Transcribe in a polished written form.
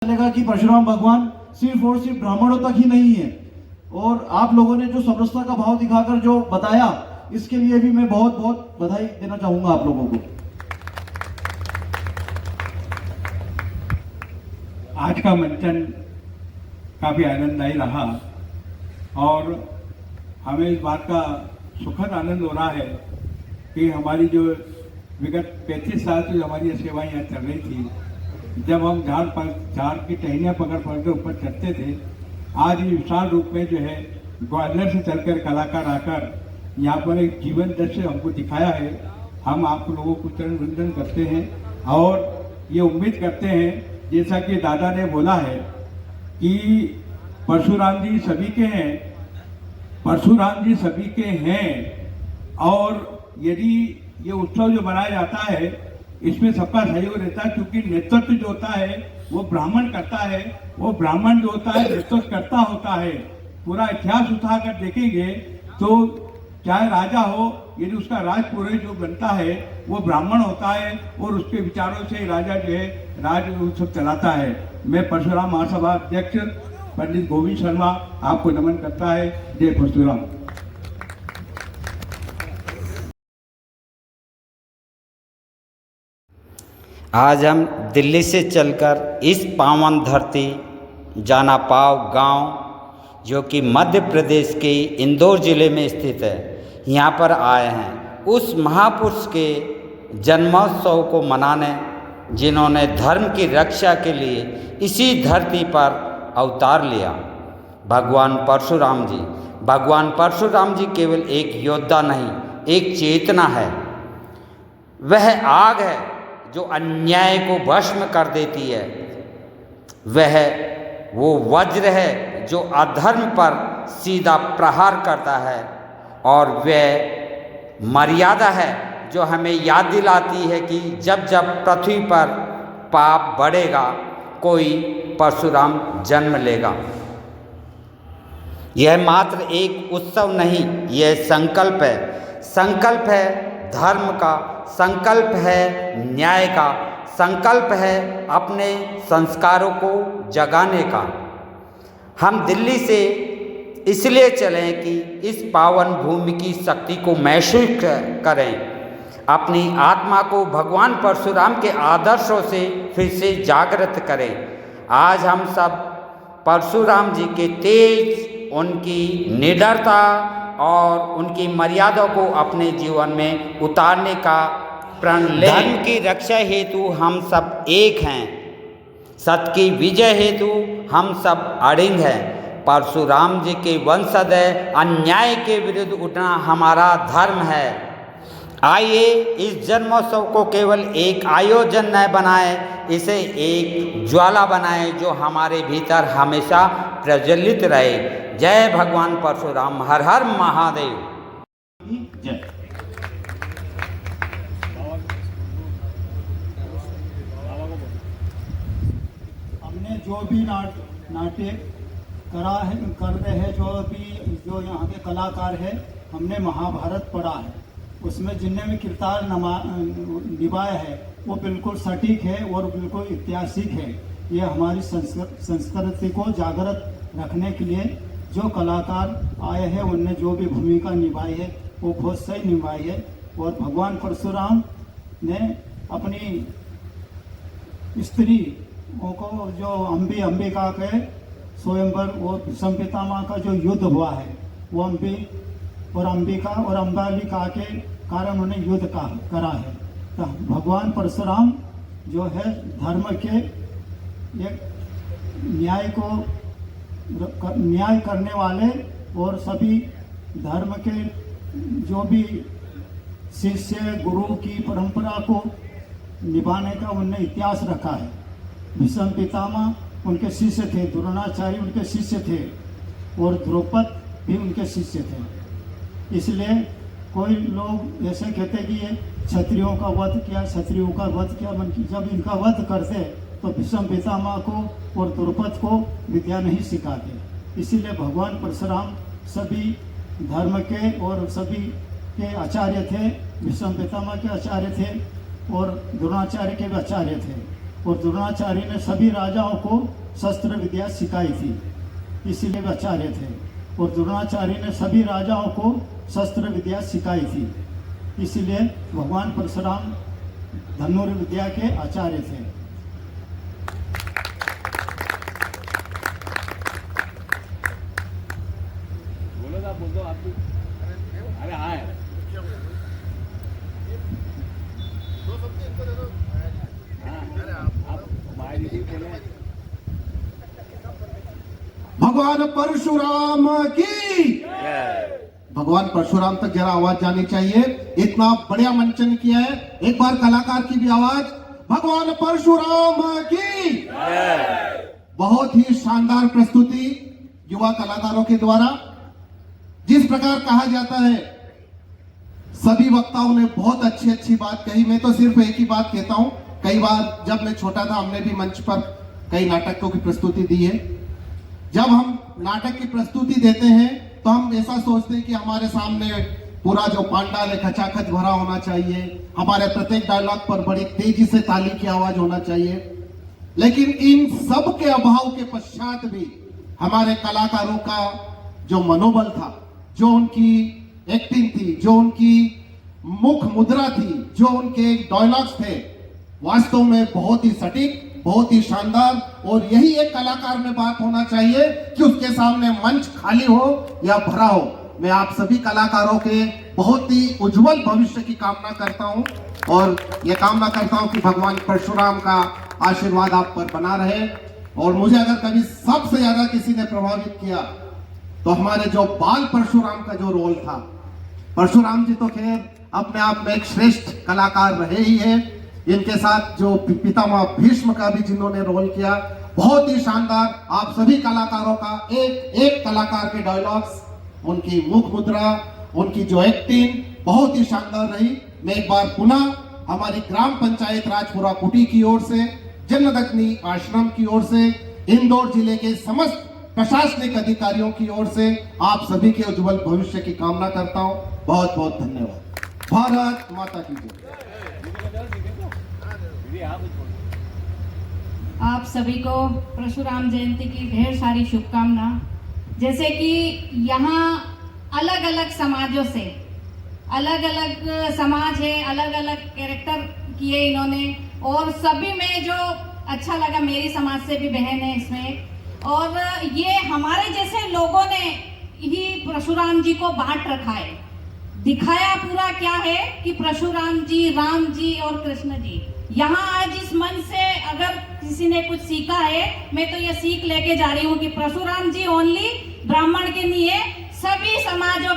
चलेगा कि परशुराम भगवान सिर्फ और सिर्फ ब्राह्मणों तक ही नहीं है। और आप लोगों ने जो समरसता का भाव दिखाकर जो बताया, इसके लिए भी मैं बहुत बहुत बधाई देना चाहूंगा आप लोगों को। आज का मंचन काफ़ी आनंददायी रहा और हमें इस बात का सुखद आनंद हो रहा है कि हमारी जो विगत 35 साल से हमारी सेवाएं यहाँ चल रही थी, जब हम झाड़ की टहनियाँ पकड़ के ऊपर चढ़ते थे, आज ये विशाल रूप में जो है ग्वालियर से चलकर कलाकार आकर यहाँ पर एक जीवन दृश्य हमको दिखाया है। हम आप लोगों को चरण वंदन करते हैं और ये उम्मीद करते हैं, जैसा कि दादा ने बोला है कि परशुराम जी सभी के हैं, परशुराम जी सभी के हैं। और यदि ये उत्सव जो मनाया जाता है, इसमें सबका सहयोग रहता है, क्योंकि नेतृत्व जो होता है वो ब्राह्मण करता है, वो ब्राह्मण जो होता है नेतृत्व करता होता है। पूरा इतिहास उठाकर देखेंगे तो चाहे राजा हो, यदि उसका राजपुरोहित जो बनता है वो ब्राह्मण होता है और उसके विचारों से राजा जो है राज उत्सव चलाता है। मैं परशुराम महासभा अध्यक्ष पंडित गोविंद शर्मा आपको नमन करता है। जय परशुराम। आज हम दिल्ली से चलकर इस पावन धरती जानापाव गांव, जो कि मध्य प्रदेश के इंदौर ज़िले में स्थित है, यहाँ पर आए हैं उस महापुरुष के जन्मोत्सव को मनाने, जिन्होंने धर्म की रक्षा के लिए इसी धरती पर अवतार लिया। भगवान परशुराम जी। भगवान परशुराम जी केवल एक योद्धा नहीं, एक चेतना है। वह आग है जो अन्याय को भस्म कर देती है। वह वो वज्र है जो अधर्म पर सीधा प्रहार करता है। और वह मर्यादा है जो हमें याद दिलाती है कि जब जब पृथ्वी पर पाप बढ़ेगा, कोई परशुराम जन्म लेगा। यह मात्र एक उत्सव नहीं, यह संकल्प है। संकल्प है धर्म का, संकल्प है न्याय का, संकल्प है अपने संस्कारों को जगाने का। हम दिल्ली से इसलिए चलें कि इस पावन भूमि की शक्ति को महसूस करें, अपनी आत्मा को भगवान परशुराम के आदर्शों से फिर से जागृत करें। आज हम सब परशुराम जी के तेज, उनकी निडरता और उनकी मर्यादा को अपने जीवन में उतारने का प्रण लें। धर्म की रक्षा हेतु हम सब एक हैं, सत्य की विजय हेतु हम सब अड़िग हैं। परशुराम जी के वंशज है, अन्याय के विरुद्ध उठना हमारा धर्म है। आइए इस जन्मोत्सव को केवल एक आयोजन न बनाए, इसे एक ज्वाला बनाए जो हमारे भीतर हमेशा प्रज्वलित रहे। जय भगवान परशुराम। हर हर महादेव। जय। हमने जो भी नाट्य करा है, कर रहे हैं, जो यहाँ के कलाकार हैं, हमने महाभारत पढ़ा है। उसमें जितने भी किरदार निभाया है वो बिल्कुल सटीक है और बिल्कुल ऐतिहासिक है। ये हमारी संस्कृति को जागृत रखने के लिए जो कलाकार आए हैं, उनने जो भी भूमिका निभाई है वो बहुत सही निभाई है। और भगवान परशुराम ने अपनी स्त्री को जो अंबिका के स्वयंवर और भीष्म पितामह का जो युद्ध हुआ है, वो अंबिका और अंबालिका के कारण उन्हें युद्ध करा है। तो भगवान परशुराम जो है धर्म के एक न्याय करने वाले और सभी धर्म के जो भी शिष्य गुरु की परंपरा को निभाने का उनने इतिहास रखा है। भीष्म पितामह उनके शिष्य थे, द्रोणाचार्य उनके शिष्य थे और द्रौपद भी उनके शिष्य थे। इसलिए कोई लोग ऐसे कहते कि ये क्षत्रियों का वध किया, क्षत्रियों का वध किया। जब इनका वध करते तो भीष्म पितामह को और द्रौपद को विद्या नहीं सिखाते। इसीलिए भगवान परशुराम सभी धर्म के और सभी के आचार्य थे। भीष्म पितामह के आचार्य थे और द्रोणाचार्य के भी आचार्य थे। और द्रोणाचार्य ने सभी राजाओं को शस्त्र विद्या सिखाई थी, इसीलिए वे आचार्य थे। और द्रोणाचार्य ने सभी राजाओं को शस्त्र विद्या सिखाई थी, इसीलिए भगवान परशुराम धनुर्विद्या के आचार्य थे। बोलो आप भी। अरे हाँ भगवान परशुराम की, भगवान परशुराम तक जरा आवाज जानी चाहिए। इतना बढ़िया मंचन किया है, एक बार कलाकार की भी आवाज, भगवान परशुराम की। बहुत ही शानदार प्रस्तुति युवा कलाकारों के द्वारा। जिस प्रकार कहा जाता है, सभी वक्ताओं ने बहुत अच्छी अच्छी बात कही। मैं तो सिर्फ एक ही बात कहता हूं, कई बार जब मैं छोटा था हमने भी मंच पर कई नाटकों की प्रस्तुति दी है। जब हम नाटक की प्रस्तुति देते हैं तो हम ऐसा सोचते हैं कि हमारे सामने पूरा जो पांडाल है खचाखच भरा होना चाहिए, हमारे प्रत्येक डायलॉग पर बड़ी तेजी से ताली की आवाज होना चाहिए। लेकिन इन सब के अभाव के पश्चात भी हमारे कलाकारों का जो मनोबल था, जो उनकी एक्टिंग थी, जो उनकी मुख मुद्रा थी, जो उनके डायलॉग्स थे, वास्तव में बहुत ही सटीक, बहुत ही शानदार। और यही एक कलाकार में बात होना चाहिए कि उसके सामने मंच खाली हो या भरा हो। मैं आप सभी कलाकारों के बहुत ही उज्जवल भविष्य की कामना करता हूं और यह कामना करता हूं कि भगवान परशुराम का आशीर्वाद आप पर बना रहे। और मुझे अगर कभी सबसे ज्यादा किसी ने प्रभावित किया तो हमारे जो बाल परशुराम का जो रोल था, परशुराम जी तो खैर अपने आप में एक श्रेष्ठ कलाकार रहे ही है, इनके साथ जो पितामह भीष्म का भी जिन्होंने रोल किया, बहुत ही शानदार। आप सभी कलाकारों का एक एक कलाकार के डायलॉग्स, उनकी मुख मुद्रा, उनकी जो एक्टिंग बहुत ही शानदार रही। मैं एक बार पुनः हमारी ग्राम पंचायत राजपुरा कुटी की ओर से, जन्मदग्नि आश्रम की ओर से, इंदौर जिले के समस्त प्रशासनिक अधिकारियों की ओर से आप सभी के उज्जवल भविष्य की कामना करता हूं। बहुत बहुत धन्यवाद। भारत माता की जय। आप सभी को परशुराम जयंती की ढेर सारी शुभकामना। जैसे कि यहाँ अलग अलग समाजों से, अलग अलग समाज है, अलग अलग कैरेक्टर किए इन्होंने, और सभी में जो अच्छा लगा, मेरी समाज से भी बहन है इसमें, और ये हमारे जैसे लोगों ने ही परशुराम जी को बांट रखा है, दिखाया पूरा क्या है कि परशुराम जी, राम जी और कृष्ण जी। यहाँ आज इस मंच से अगर किसी ने कुछ सीखा है, मैं तो ये सीख लेके जा रही हूँ कि परशुराम जी ओनली ब्राह्मण के नहीं है, सभी समाजों